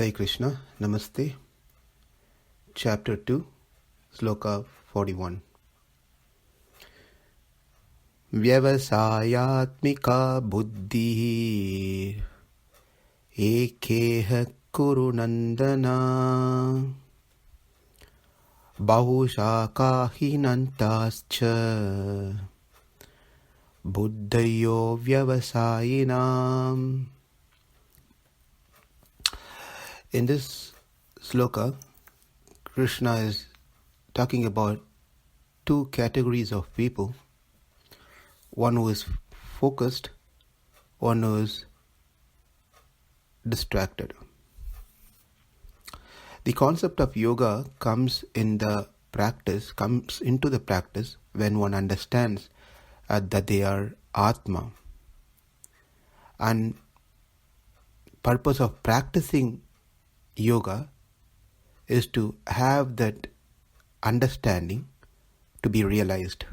Hare Kṛṣṇa, Namaste. Chapter 2, Sloka 41. Vyavasāyā-ātmikā buddhir ekeha kuru-nandana bahu-śākhā anantāś buddhayo vyavasāyinām. In this sloka, Kṛṣṇa is talking about two categories of people. One who is focused, one who is distracted. The concept of yoga comes into the practice when one understands that they are Atma. And purpose of practicing yoga is to have that understanding to be realized.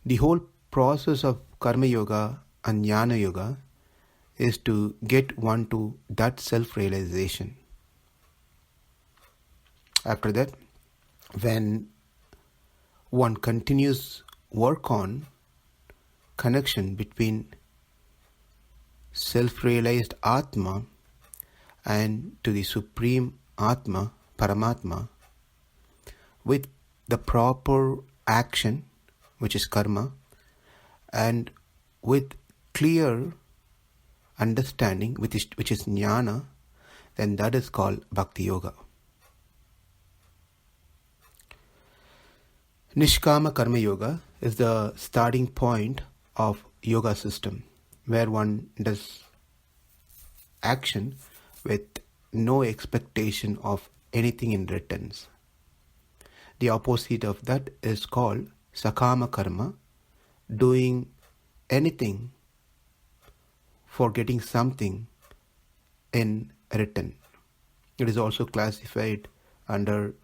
The whole process of karma yoga and jnana yoga is to get one to that self-realization. After that, when one continues work on connection between self-realized Atma and to the Supreme Atma, Paramatma, with the proper action, which is karma, and with clear understanding, which is jnana, then that is called bhakti yoga. Nishkama karma yoga is the starting point of yoga system, where one does action with no expectation of anything in returns. The opposite of that is called sakama karma, doing anything for getting something in return. It is also classified under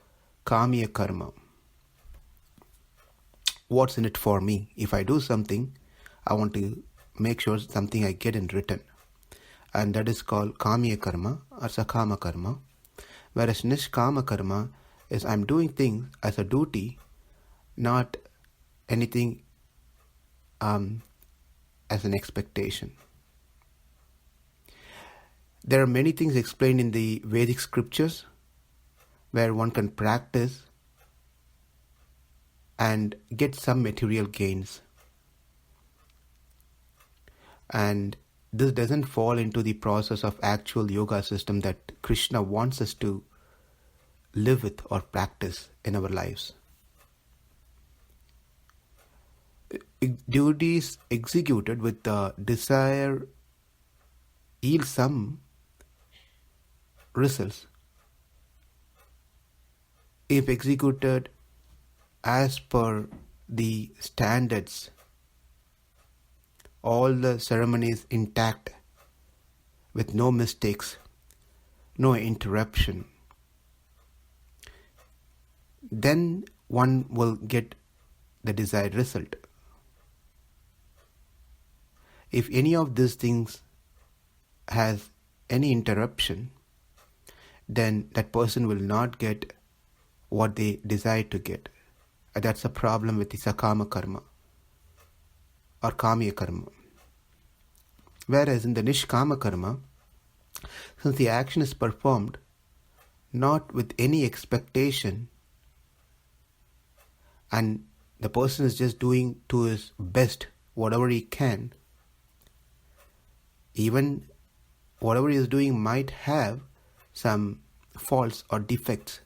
kamiya karma. What's in it for me? If I do something, I want to make sure something I get in return. And that is called kamiya karma or sakama karma. Whereas nishkama karma is I'm doing things as a duty, not anything as an expectation. There are many things explained in the Vedic scriptures where one can practice and get some material gains. And this doesn't fall into the process of actual yoga system that Kṛṣṇa wants us to live with or practice in our lives. Duties executed with the desire yield some results. If executed as per the standards, all the ceremonies intact, with no mistakes, no interruption, then one will get the desired result. If any of these things has any interruption, then that person will not get what they desire to get. That's a problem with the sakama karma or kamiya karma. Whereas in the nishkama karma, since the action is performed not with any expectation and the person is just doing to his best whatever he can, even whatever he is doing might have some faults or defects,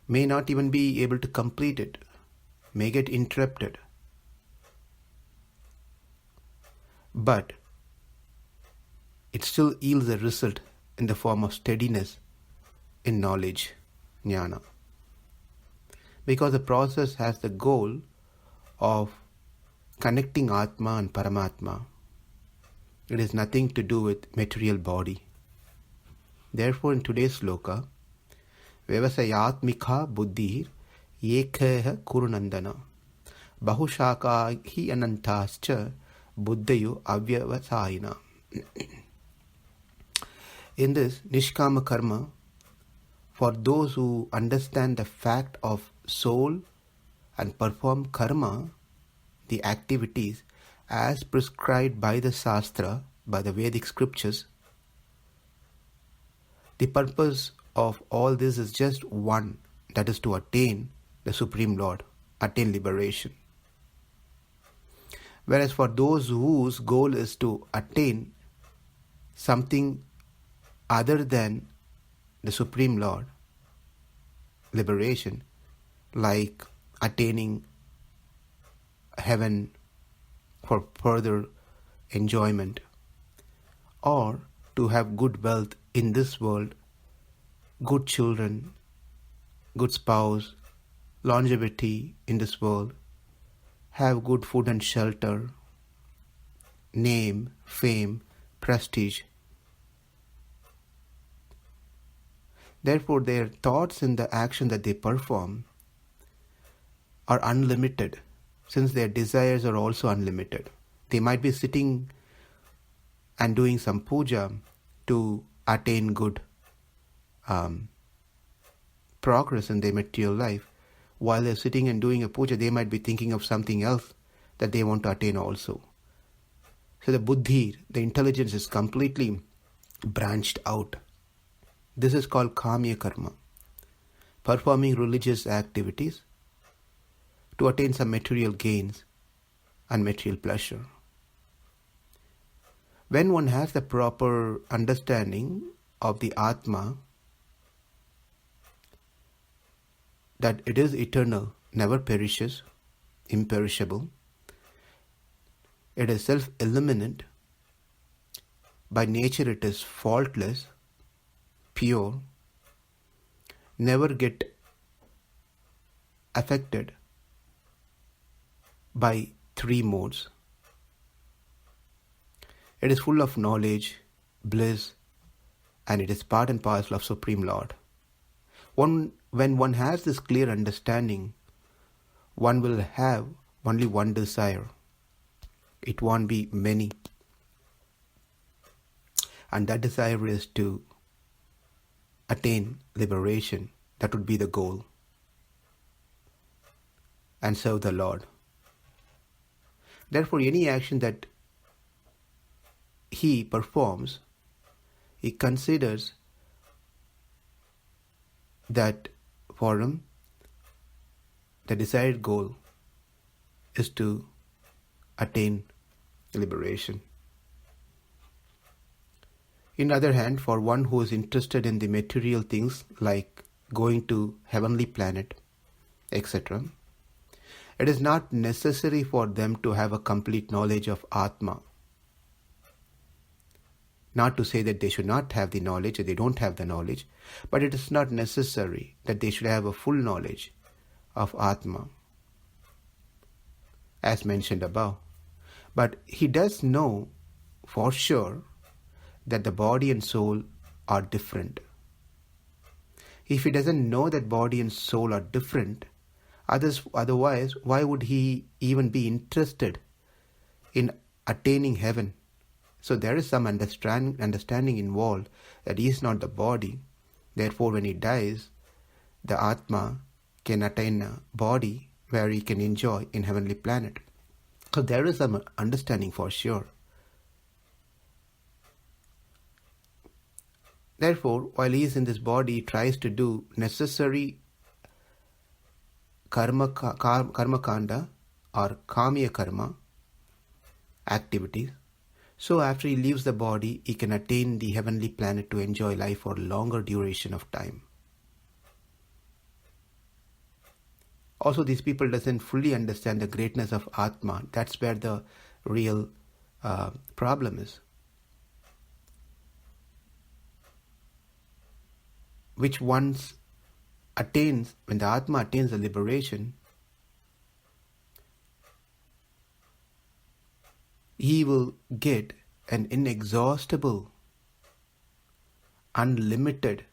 may not even be able to complete it, may get interrupted. But it still yields a result in the form of steadiness in knowledge, jnana. Because the process has the goal of connecting Atma and Paramatma. It has nothing to do with material body. Therefore, in today's sloka, vyavasāyā-ātmikā buddhir ekeha kuru-nandana bahu-śākhā anantāś buddhayo avyavasāyinām. In this nishkama karma, for those who understand the fact of soul and perform karma, the activities as prescribed by the Shastra, by the Vedic scriptures, the purpose of all this is just one, that is to attain the Supreme Lord, attain liberation. Whereas for those whose goal is to attain something other than the Supreme Lord, liberation, like attaining heaven for further enjoyment, or to have good wealth in this world, good children, good spouse, longevity in this world, have good food and shelter, name, fame, prestige. Therefore, their thoughts and the action that they perform are unlimited, since their desires are also unlimited. They might be sitting and doing some puja to attain good progress in their material life. While they're sitting and doing a puja, they might be thinking of something else that they want to attain also. So the buddhir, the intelligence, is completely branched out. This is called kamya karma, performing religious activities to attain some material gains and material pleasure. When one has the proper understanding of the Atma, that it is eternal, never perishes, imperishable, it is self-eliminate, by nature it is faultless, pure, never get affected by three modes. It is full of knowledge, bliss, and it is part and parcel of Supreme Lord. When one has this clear understanding, one will have only one desire. It won't be many. And that desire is to attain liberation. That would be the goal. And serve the Lord. Therefore, any action that he performs, he considers that for him, the desired goal is to attain liberation. In the other hand, for one who is interested in the material things like going to heavenly planet, etc., it is not necessary for them to have a complete knowledge of Atma. Not to say that they should not have the knowledge or they don't have the knowledge, but it is not necessary that they should have a full knowledge of Atma, as mentioned above. But he does know for sure that the body and soul are different. If he doesn't know that body and soul are different, otherwise, why would he even be interested in attaining heaven? So there is some understanding involved that he is not the body. Therefore, when he dies, the Atma can attain a body where he can enjoy in heavenly planet. So there is some understanding for sure. Therefore, while he is in this body, he tries to do necessary karma kanda or kamya karma activities. So after he leaves the body, he can attain the heavenly planet to enjoy life for a longer duration of time. Also, these people doesn't fully understand the greatness of Atma. That's where the real problem is. Which once attains, when the Atma attains the liberation, he will get an inexhaustible, unlimited,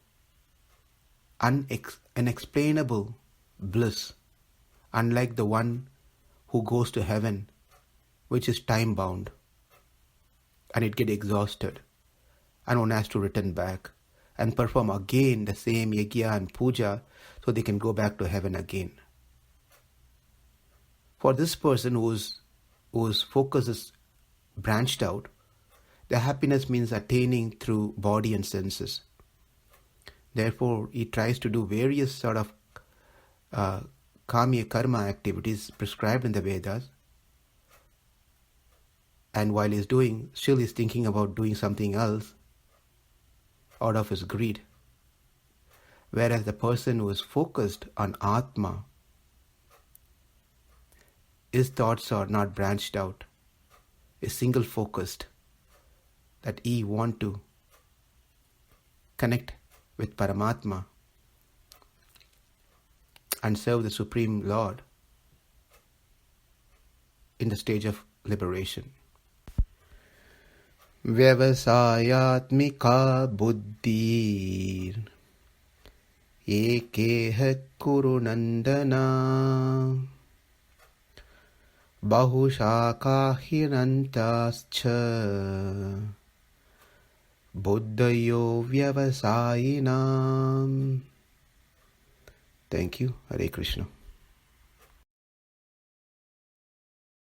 unexplainable bliss, unlike the one who goes to heaven which is time bound, and it gets exhausted, and one has to return back and perform again the same yajna and puja so they can go back to heaven again. For this person whose focus is branched out, the happiness means attaining through body and senses. Therefore, he tries to do various sort of kamya karma activities prescribed in the Vedas. And while he's doing, still he's thinking about doing something else out of his greed. Whereas the person who is focused on Atma, his thoughts are not branched out, is single focused, that he want to connect with Paramatma and serve the Supreme Lord in the stage of liberation. Vyavasāyā-ātmikā buddhir ekeha kuru-nandana bahu-śākhā anantāś buddhayo vyavasāyinām. Thank you. Hare Kṛṣṇa.